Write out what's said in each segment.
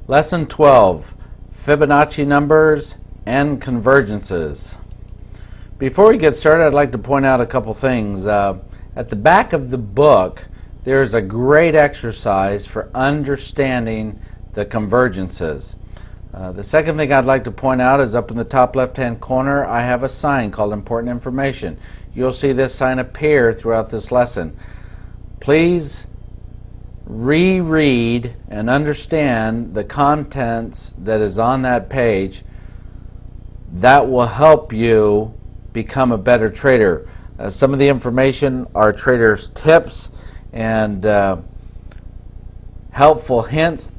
Lesson 12, Fibonacci numbers and convergences. Before we get started, I'd like to point out a couple things. At the back of the book, there's a great exercise for understanding the convergences. The second thing I'd like to point out is up in the top left-hand corner, I have a sign called Important Information. You'll see this sign appear throughout this lesson. Please reread and understand the contents that is on that page. That will help you become a better trader. Some of the information are traders' tips and helpful hints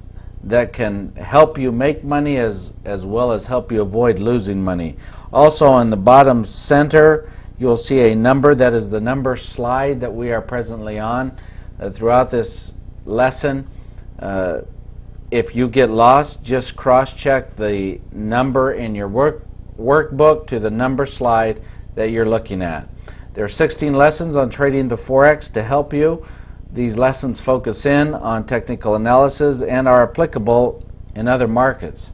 that can help you make money as well as help you avoid losing money. Also in the bottom center, you'll see a number. That is the number slide that we are presently on. Throughout this lesson, if you get lost, just cross-check the number in your workbook to the number slide that you're looking at. There are 16 lessons on trading the Forex to help you. These lessons focus in on technical analysis and are applicable in other markets.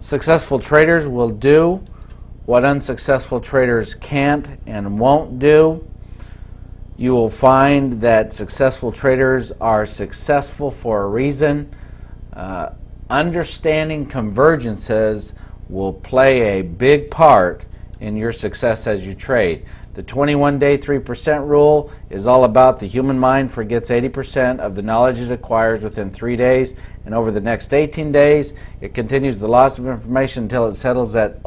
Successful traders will do what unsuccessful traders can't and won't do. You will find that successful traders are successful for a reason. Understanding convergences will play a big part in your success as you trade. The 21-day 3% rule is all about the human mind forgets 80% of the knowledge it acquires within 3 days, and over the next 18 days, it continues the loss of information until it settles at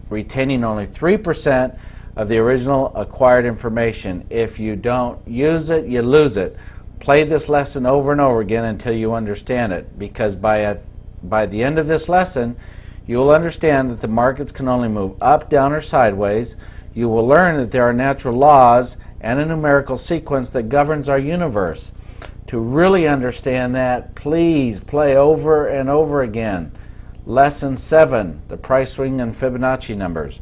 retaining only 3% of the original acquired information. If you don't use it, you lose it. Play this lesson over and over again until you understand it, because by the end of this lesson, you will understand that the markets can only move up, down, or sideways. You will learn that there are natural laws and a numerical sequence that governs our universe. To really understand that, please play over and over again. Lesson 7, the price swing and Fibonacci numbers.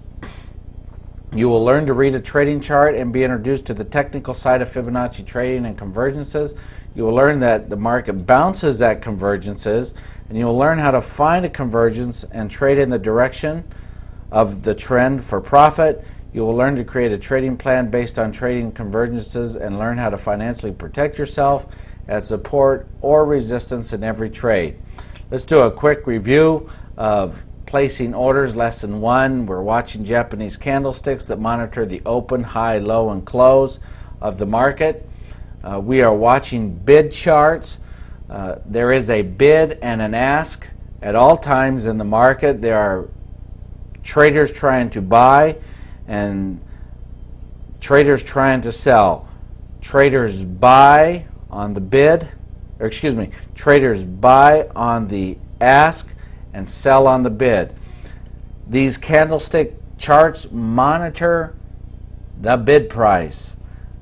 You will learn to read a trading chart and be introduced to the technical side of Fibonacci trading and convergences. You will learn that the market bounces at convergences, and you will learn how to find a convergence and trade in the direction of the trend for profit. You will learn to create a trading plan based on trading convergences and learn how to financially protect yourself at support or resistance in every trade. Let's do a quick review of placing orders. Lesson 1, we're watching Japanese candlesticks that monitor the open, high, low, and close of the market. We are watching bid charts. There is a bid and an ask at all times in the market. There are traders trying to buy and traders trying to sell. Traders buy on the bid, or excuse me, traders buy on the ask and sell on the bid. These candlestick charts monitor the bid price.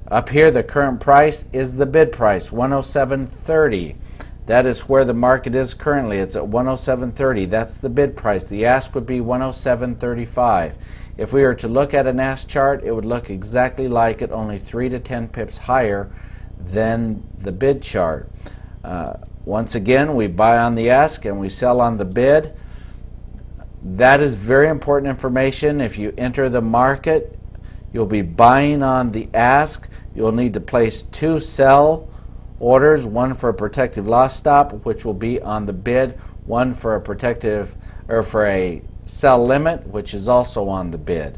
Up here, the current price is the bid price, 107.30. That is where the market is currently. It's at 107.30. That's the bid price. The ask would be 107.35. If we were to look at an ask chart, it would look exactly like it, only 3 to 10 pips higher than the bid chart. Once again, we buy on the ask and we sell on the bid. That is very important information. If you enter the market, you'll be buying on the ask. You'll need to place 2 sell orders, one for a protective loss stop, which will be on the bid, one for a protective or for a sell limit, which is also on the bid.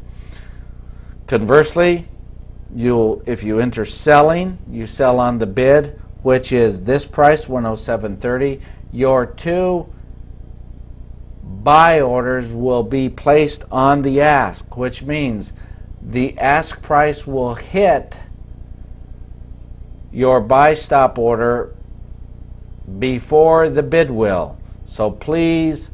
Conversely, if you enter selling, you sell on the bid, which is this price, 107.30. Your 2 buy orders will be placed on the ask, which means the ask price will hit your buy stop order before the bid will. So please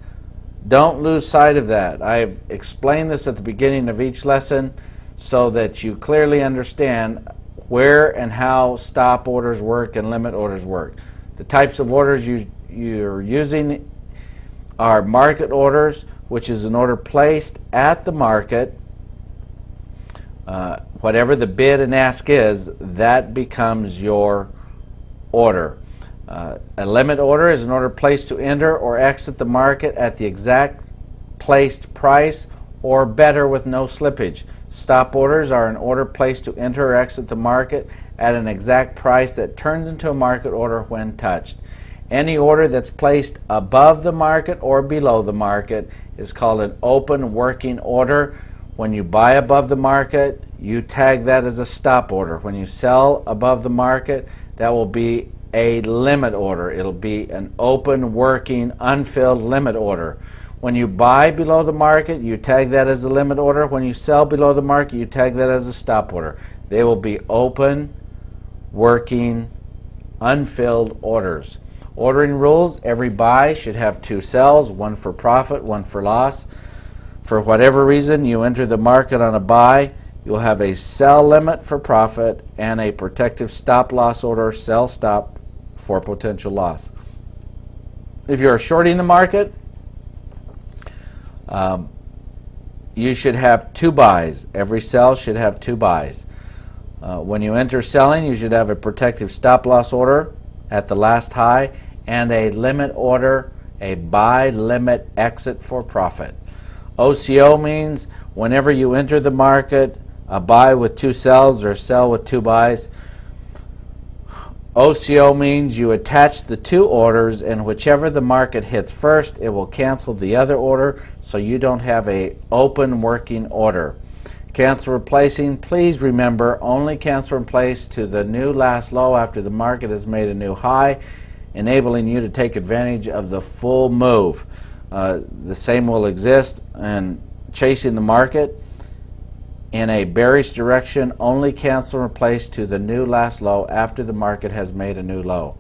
don't lose sight of that. I've explained this at the beginning of each lesson so that you clearly understand where and how stop orders work and limit orders work. The types of orders you're using are market orders, which is an order placed at the market. Whatever the bid and ask is, that becomes your order. A limit order is an order placed to enter or exit the market at the exact placed price or better with no slippage. Stop orders are an order placed to enter or exit the market at an exact price that turns into a market order when touched. Any order that's placed above the market or below the market is called an open working order. When you buy above the market, you tag that as a stop order. When you sell above the market, that will be a limit order. It'll be an open working unfilled limit order. When you buy below the market, you tag that as a limit order. When you sell below the market, you tag that as a stop order. They will be open working unfilled orders. Ordering rules: every buy should have 2 sells, one for profit, one for loss. For whatever reason you enter the market on a buy, you'll have a sell limit for profit and a protective stop loss order, sell stop, for potential loss. If you're shorting the market, you should have 2 buys. Every sell should have 2 buys. When you enter selling, you should have a protective stop loss order at the last high and a limit order, a buy limit exit for profit. OCO means whenever you enter the market, a buy with 2 sells or a sell with 2 buys. OCO means you attach the 2 orders, and whichever the market hits first, it will cancel the other order, so you don't have a open working order. Cancel replacing: please remember, only cancel in place to the new last low after the market has made a new high, enabling you to take advantage of the full move. The same will exist in chasing the market. In a bearish direction, only cancel and replace to the new last low after the market has made a new low.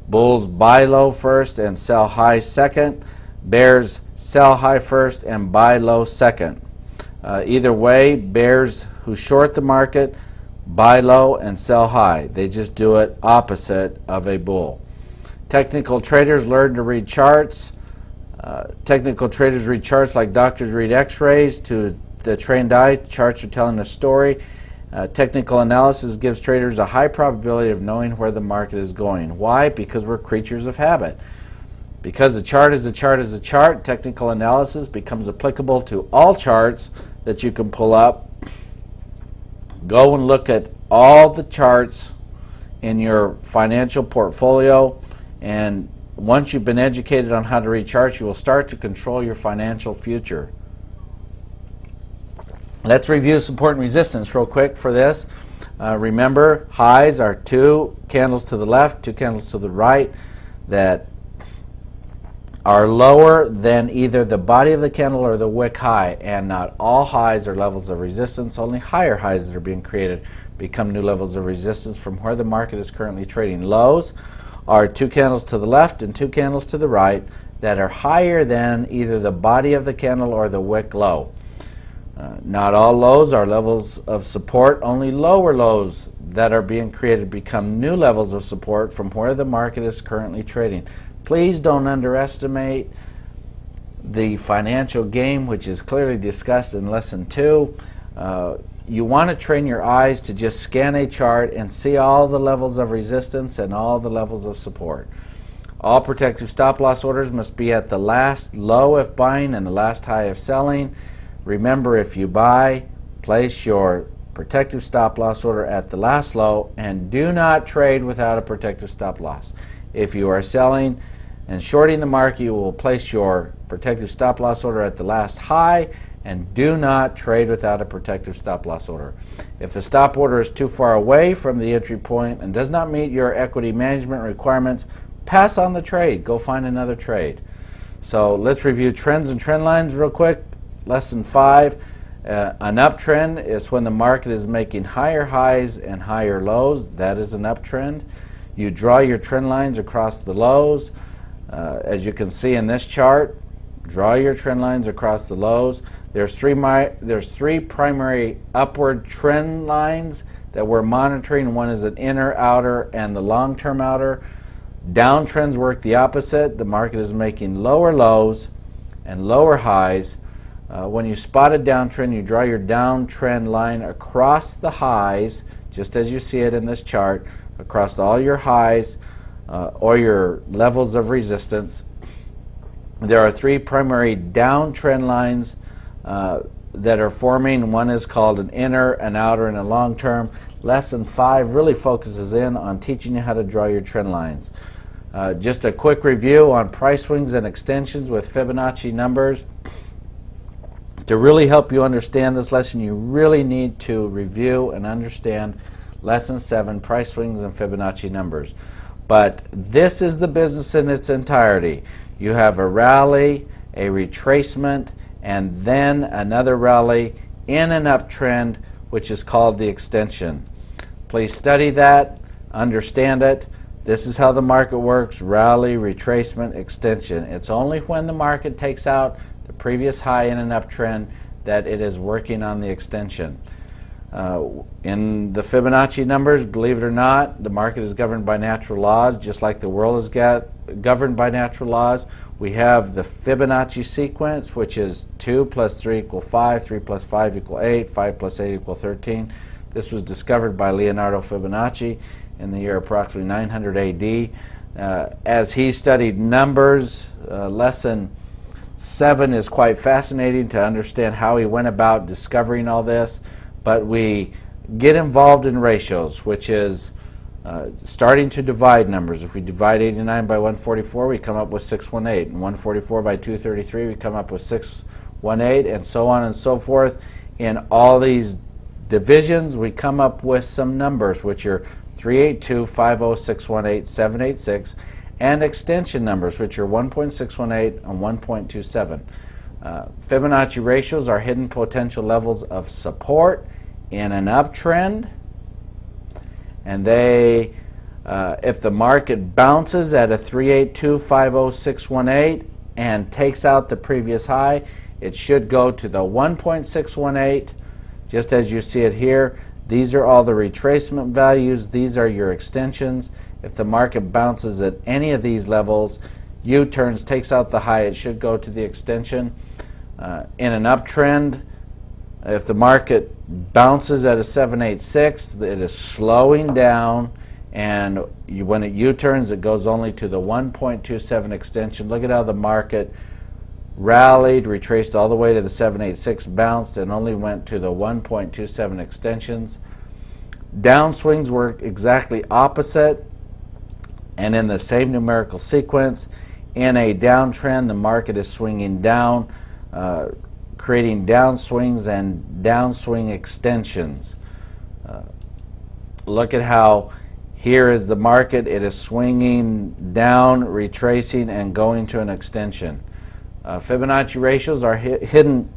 Bulls buy low first and sell high second. Bears sell high first and buy low second. Either way, bears who short the market buy low and sell high. They just do it opposite of a bull. Technical traders learn to read charts. Technical traders read charts like doctors read x-rays. To the trained eye, charts are telling a story. Technical analysis gives traders a high probability of knowing where the market is going. Why? Because we're creatures of habit. Because a chart is a chart is a chart, technical analysis becomes applicable to all charts that you can pull up. Go and look at all the charts in your financial portfolio, and once you've been educated on how to read charts, you will start to control your financial future. Let's review support and resistance real quick for this. Remember, highs are 2 candles to the left, 2 candles to the right that are lower than either the body of the candle or the wick high, and not all highs are levels of resistance. Only higher highs that are being created become new levels of resistance from where the market is currently trading. Lows are 2 candles to the left and 2 candles to the right that are higher than either the body of the candle or the wick low. Not all lows are levels of support. Only lower lows that are being created become new levels of support from where the market is currently trading. Please don't underestimate the financial game, which is clearly discussed in Lesson 2. You want to train your eyes to just scan a chart and see all the levels of resistance and all the levels of support. All protective stop loss orders must be at the last low if buying and the last high if selling. Remember, if you buy, place your protective stop loss order at the last low and do not trade without a protective stop loss. If you are selling and shorting the market, you will place your protective stop loss order at the last high and do not trade without a protective stop loss order. If the stop order is too far away from the entry point and does not meet your equity management requirements, pass on the trade. Go find another trade. So let's review trends and trend lines real quick. Lesson 5, an uptrend is when the market is making higher highs and higher lows. That is an uptrend. You draw your trend lines across the lows. As you can see in this chart, draw your trend lines across the lows. There's three primary upward trend lines that we're monitoring. One is an inner, outer, and the long-term outer. Downtrends work the opposite. The market is making lower lows and lower highs. When you spot a downtrend, you draw your downtrend line across the highs, just as you see it in this chart, across all your highs or your levels of resistance. There are three primary downtrend lines that are forming. One is called an inner, an outer, and a long term. Lesson 5 really focuses in on teaching you how to draw your trend lines. Just a quick review on price swings and extensions with Fibonacci numbers. To really help you understand this lesson, you really need to review and understand Lesson 7, price swings and Fibonacci numbers. But this is the business in its entirety. You have a rally, a retracement, and then another rally in an uptrend, which is called the extension. Please study that, understand it. This is how the market works: rally, retracement, extension. It's only when the market takes out the previous high in an uptrend that it is working on the extension. In the Fibonacci numbers, believe it or not, the market is governed by natural laws, just like the world is governed by natural laws. We have the Fibonacci sequence, which is 2 plus 3 equal 5, 3 plus 5 equal 8, 5 plus 8 equal 13. This was discovered by Leonardo Fibonacci in the year approximately 900 AD. As he studied numbers, lesson 7 is quite fascinating to understand how he went about discovering all this. But we get involved in ratios, which is starting to divide numbers. If we divide 89 by 144, we come up with 618. And 144 by 233, we come up with 618, and so on and so forth. In all these divisions, we come up with some numbers, which are 382, 50, 618, 786, and extension numbers, which are 1.618 and 1.27. Fibonacci ratios are hidden potential levels of support in an uptrend, and they, if the market bounces at a 382, 50, 618 and takes out the previous high, it should go to the 1.618, just as you see it here. These are all the retracement values. These are your extensions. If the market bounces at any of these levels, U-turns, takes out the high, it should go to the extension. In an uptrend, if the market bounces at a 786, it is slowing down, and when it U-turns, it goes only to the 1.27 extension. Look at how the market rallied, retraced all the way to the 786, bounced, and only went to the 1.27 extensions. Downswings work exactly opposite, and in the same numerical sequence. In a downtrend, the market is swinging down, creating downswings and downswing extensions. Look at how here is the market. It is swinging down, retracing, and going to an extension. Fibonacci ratios are hidden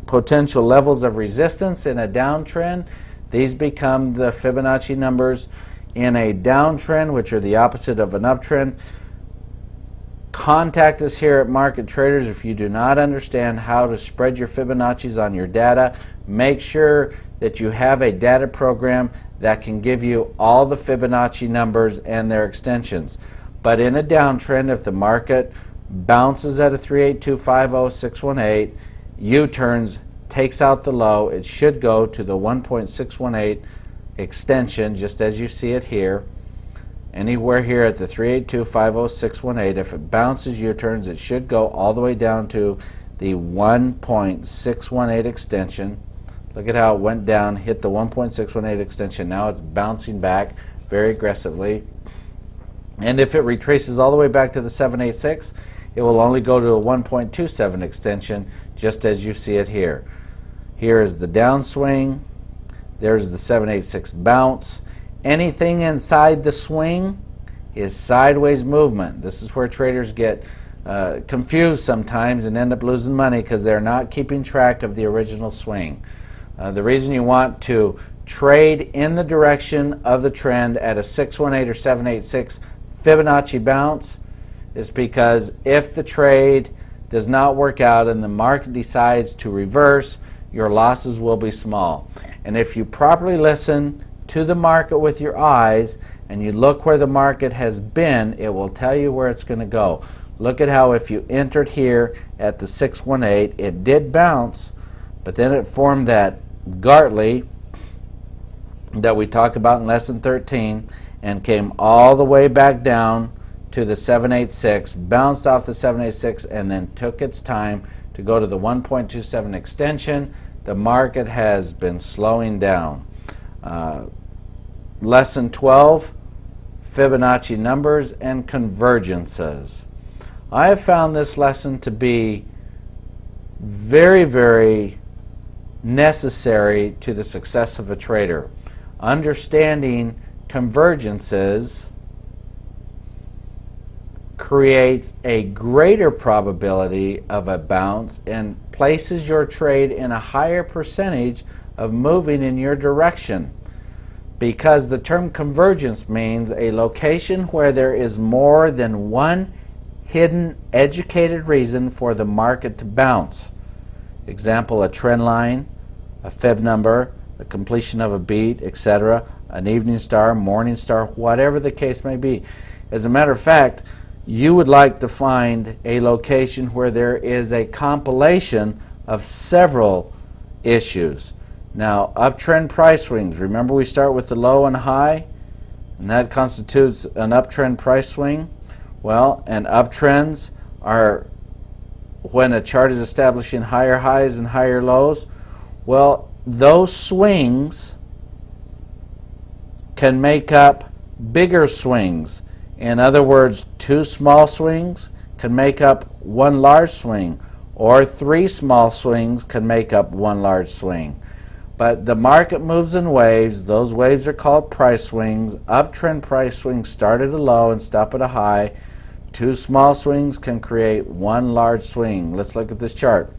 potential levels of resistance in a downtrend. These become the Fibonacci numbers in a downtrend, which are the opposite of an uptrend. Contact us here at Market Traders if you do not understand how to spread your Fibonacci's on your data. Make sure that you have a data program that can give you all the Fibonacci numbers and their extensions. But in a downtrend, if the market bounces at a 382, 50, 618, U-turns, takes out the low, it should go to the 1.618 extension, just as you see it here. Anywhere here at the 382, 50, 618, if it bounces U-turns, it should go all the way down to the 1.618 extension. Look at how it went down, hit the 1.618 extension. Now it's bouncing back very aggressively. And if it retraces all the way back to the 786, it will only go to a 1.27 extension, just as you see it here. Here is the downswing. There's the 786 bounce. Anything inside the swing is sideways movement. This is where traders get confused sometimes and end up losing money because they're not keeping track of the original swing. The reason you want to trade in the direction of the trend at a 618 or 786 Fibonacci bounce is because if the trade does not work out and the market decides to reverse, your losses will be small. And if you properly listen to the market with your eyes and you look where the market has been, it will tell you where it's going to go. Look at how if you entered here at the 618, it did bounce, but then it formed that Gartley that we talked about in lesson 13, and came all the way back down to the 786, bounced off the 786, and then took its time to go to the 1.27 extension. The market has been slowing down. Lesson 12, Fibonacci numbers and convergences. I have found this lesson to be very, very necessary to the success of a trader. Understanding convergences creates a greater probability of a bounce and places your trade in a higher percentage of moving in your direction, because the term convergence means a location where there is more than one hidden educated reason for the market to bounce. Example, a trend line, a fib number, the completion of a beat, etc., an evening star, morning star, whatever the case may be. As a matter of fact, you would like to find a location where there is a compilation of several issues. Now, uptrend price swings. Remember, we start with the low and high, and that constitutes an uptrend price swing. Well, and uptrends are when a chart is establishing higher highs and higher lows. Well, those swings can make up bigger swings. In other words, two small swings can make up one large swing, or three small swings can make up one large swing. But the market moves in waves. Those waves are called price swings. Uptrend price swings start at a low and stop at a high. Two small swings can create one large swing. Let's look at this chart.